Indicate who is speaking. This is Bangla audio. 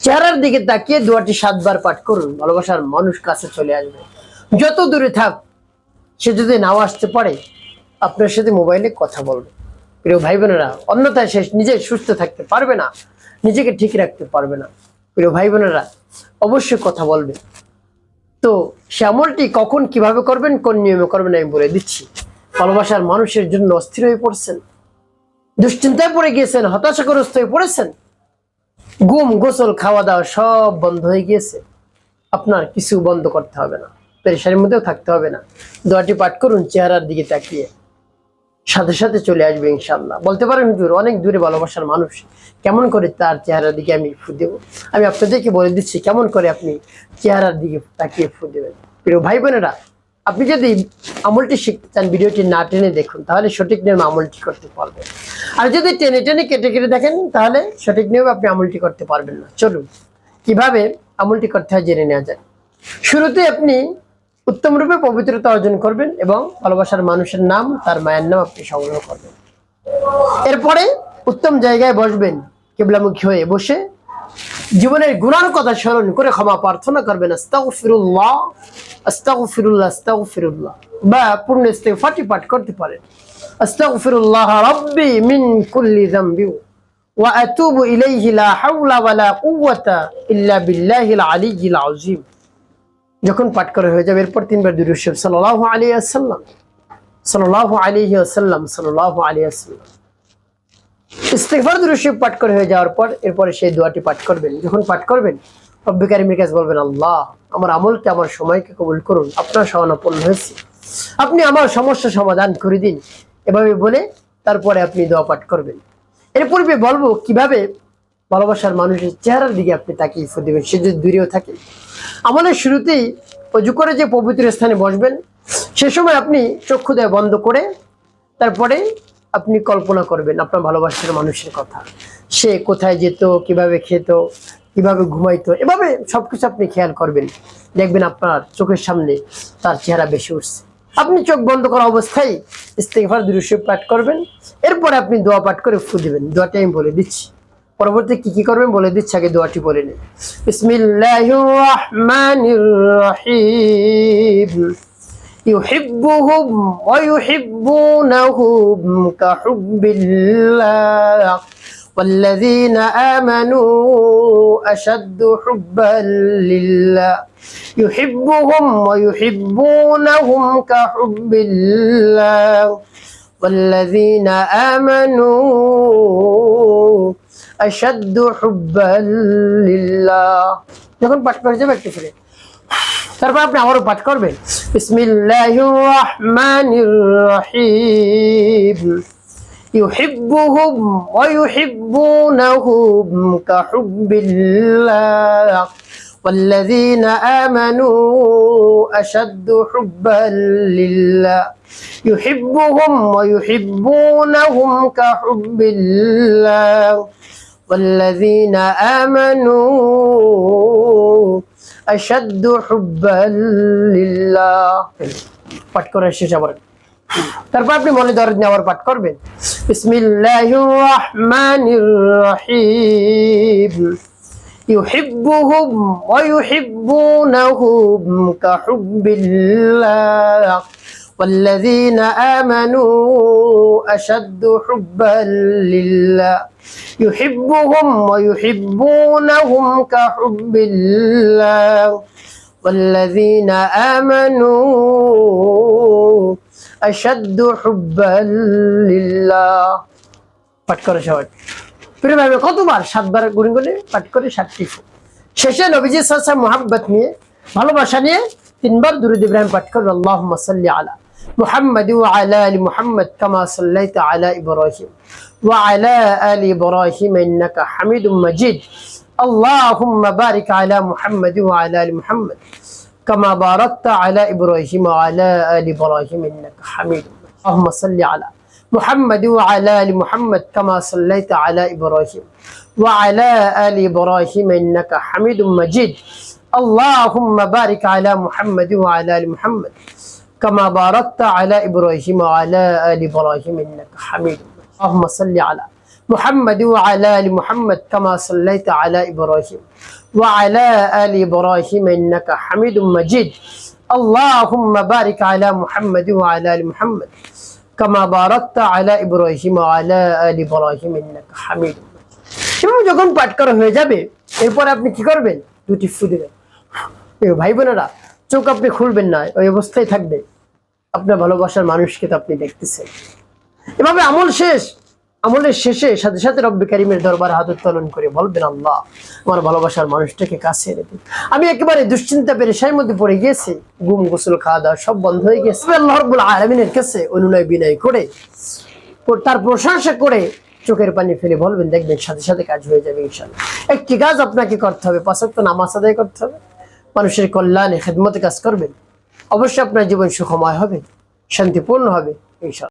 Speaker 1: চেহারার দিকে তাকিয়ে দোয়াটি 7 বার পাঠ করুন, ভালোবাসার মানুষ কাছে চলে আসবে। যত দূরে থাক, সে যদি নাও আসতে পারে, আপনার সাথে মোবাইলে কথা বলবে। প্রিয় ভাই বোনেরা, অন্যথায় সে নিজে সুস্থ থাকতে পারবে না, নিজেকে ঠিক রাখতে পারবে না। প্রিয় ভাই বোনেরা, অবশ্যই কথা বলবে। তো সে আমলটি কখন কিভাবে করবেন, কোন নিয়মে করবেন আমি বলে দিচ্ছি। ভালোবাসার মানুষের জন্য অস্থির হয়ে পড়ছেন, দুশ্চিন্তায় পড়ে গিয়েছেন, হতাশাগ্রস্ত হয়ে পড়েছেন, ঘুম গোসল খাওয়া দাওয়া সব বন্ধ হয়ে গিয়েছে, আপনার কিছু বন্ধ করতে হবে না, পেরেশানির মধ্যেও থাকতে হবে না। দোয়াটি পাঠ করুন চেহারার দিকে তাকিয়ে, সাথে সাথে চলে আসবে ইনশাআল্লাহ। বলতে পারেন হুজুর অনেক দূরে ভালোবাসার মানুষ, কেমন করে তার চেহারার দিকে আমি ফু দেব? আমি আপনাদেরকে বলে দিচ্ছি কেমন করে আপনি চেহারার দিকে তাকিয়ে ফু দেবেন। প্রিয় ভাই বোনেরা, আপনি যদি আমলটি শিখতে চান, ভিডিওটি না টেনে দেখুন, তাহলে সঠিক নিয়মে আমলটি করতে পারবেন। আর যদি টেনে টেনে কেটে কেটে দেখেন, তাহলে সঠিক নিয়মে আপনি আমলটি করতে পারবেন না। চলুন কিভাবে আমলটি করতে হয় জেনে নেওয়া যায়। শুরুতে আপনি উত্তম রূপে পবিত্রতা অর্জন করবেন এবং ভালোবাসার মানুষের নাম, তার মায়ের নাম আপনি সংগ্রহ করবেন। এরপরে উত্তম জায়গায় বসবেন, কিবলামুখী হয়ে বসে জীবনের গুনার কথা স্মরণ করে ক্ষমা প্রার্থনা করবেন। আস্তাগফিরুল্লাহ আস্তাগফিরুল্লাহ আস্তাগফিরুল্লাহ, বা পূর্ণ ইস্তিগফারটি পাঠ করতে পারেন। আস্তাগফিরুল্লাহ রাব্বি মিন কুল্লি যামবি ওয়া আতুবু ইলাইহি লা হাওলা ওয়া লা কুওয়াতা ইল্লা বিল্লাহিল আলিয়্যিল আযীম। যখন পাঠ করা হয়ে যাবে, এরপর 3 বার দুরূদ শরীফ সাল্লাল্লাহু আলাইহি ওয়াসাল্লাম সাল্লাল্লাহু আলাইহি ওয়াসাল্লাম সাল্লাল্লাহু আলাইহি ওয়াসাল্লাম ইস্তিগফার দুরূদ শরীফ পাঠ করে হয়ে যাওয়ার পর এরপরে সেই দোয়াটি পাঠ করবেন। যখন পাঠ করবেন, রব্বে কারীমের কাছে বলবেন, আল্লাহ আমার আমলকে, আমার সময়কে কবুল করুন, আপনার শরণাপন্ন হয়েছি, আপনি আমার সমস্যা সমাধান করে দিন। এভাবে বলে তারপরে আপনি দোয়া পাঠ করবেন। এর পূর্বে বলবো কিভাবে ভালোবাসার মানুষের চেহারার দিকে আপনি তাকিয়ে ফু দেবেন, সে যদি দূরেও থাকে। আমলের শুরুতেই অজু করে যে পবিত্র স্থানে বসবেন, সে সময় আপনি চক্ষুদয় বন্ধ করে তারপরে আপনি কল্পনা করবেন আপনার ভালোবাসার মানুষের কথা। সে কোথায় যেত, কিভাবে খেত, কিভাবে ঘুমাইতো, এভাবে সবকিছু আপনি খেয়াল করবেন। দেখবেন আপনার চোখের সামনে তার চেহারা বেশি উঠছে। আপনি চোখ বন্ধ করা অবস্থায় ইস্তিগফার দুরূদ শরীফ পাঠ করবেন। এরপরে আপনি দোয়া পাঠ করে ফু দিবেন। দোয়াটি আমি বলে দিচ্ছি, পরবর্তী কি করবেন বলে দিচ্ছি, আগে দোয়াটি বলে নিন। বিসমিল্লাহির রাহমানির রাহিম। ইউহিব্বুহুম ওয়া ইউহিব্বুনাহুম কাহুব্বিল্লাহ والذين آمنوا أشد حبا لله يحبهم ويحبونهم كحب الله والذين آمنوا أشد حبا لله। যখন পাঠ করে যাবে একটু ফিরে, তারপর আপনি আবারও পাঠ করবেন। বিসমিল্লাহির রাহমানির রাহিম। يحبهم ويحبونهم كحب الله والذين آمنوا أشد حبا لله يحبهم ويحبونهم كحب الله والذين آمنوا أشد حبا لله। পাঠ করার শেষ আবার তারপর আপনি মনে দরদ নিয়ে আবার পাঠ করবেন। বিসমিল্লাহির রাহমানির রাহিম। ইউহিব্বুহুম ওয়া ইউহিব্বুনাহুম কাহুব্বিল্লাহ والذين آمنوا أشد حبا لله يحبهم ويحبونهم كحب الله والذين آمنوا أشد حبا لله। পাঠ করে সবাই প্রিয়ভাবে কতবার? 7 বার গুণ গুণে পাঠ করে 7টি ফু। শেষে নবীজি সাল্লাল্লাহু আলাইহি ওয়াসাল্লাম মুহাব্বত নিয়ে, ভালোবাসা নিয়ে 3 বার দুরূদ ইব্রাহিম পাঠ করুন। আল্লাহুম্মা সাল্লি আলা মুহাম্মাদ ওয়া আলা আলি মুহাম্মাদ কামা সাল্লাইতা আলা ইব্রাহিম ওয়া আলা আলি ইব্রাহিম ইন্নাকা হামিদুম মাজিদ। আল্লাহুম্মা বারিক আলা মুহাম্মাদ ওয়া আলা আলি মুহাম্মাদ كما باركت على إبراهيم وعلى آل إبراهيم إنك حميد مجيد. اللهم صل على محمد وعلى آل محمد كما صليت على إبراهيم وعلى آل إبراهيم إنك حميد مجيد. اللهم بارك على محمد وعلى آل محمد كما باركت على إبراهيم وعلى آل إبراهيم إنك حميد مجيد. اللهم صل على محمد وعلى آل محمد كما صليت على إبراهيم وعلى آل إبراهيم إنك حميد مجيد اللهم بارك على محمد وعلى آل محمد كما باركت على إبراهيم وعلى آل إبراهيم إنك حميد مجيد এভাবে যখন পাঠ করা হয়ে যাবে এরপর আপনি কি করবেন দুটি ফু দিবেন ভাই বোনেরা চোখ আপনি খুলবেন না ওই অবস্থায় থাকবে আপনার ভালোবাসার মানুষকে তো আপনি দেখতেছেন এভাবে আমল শেষ আমলের শেষে সাথে সাথে রব্বে কারীমের দরবারে হাত উত্তোলন করে বলবেন আল্লাহ আমার ভালোবাসার মানুষটাকে কাছে এনে দিন আমি একেবারে দুশ্চিন্তা পেরেশানির মধ্যে পড়ে গিয়েছি ঘুম গোসল খাওয়া দাওয়া সব বন্ধ হয়ে গেছে আল্লাহ রাব্বুল আলামিনের কাছে অনুনয় বিনয় করে তার প্রশংসা করে চোখের পানি ফেলে বলবেন দেখবেন সাথে সাথে কাজ হয়ে যাবে ইনশাআল্লাহ একটি কাজ আপনাকে করতে হবে 5 ওয়াক্ত নামাজ আদায় করতে হবে মানুষের কল্যাণে খেদমতে কাজ করবেন অবশ্যই আপনার জীবন সুখময় হবে শান্তিপূর্ণ হবে ইনশাআল্লাহ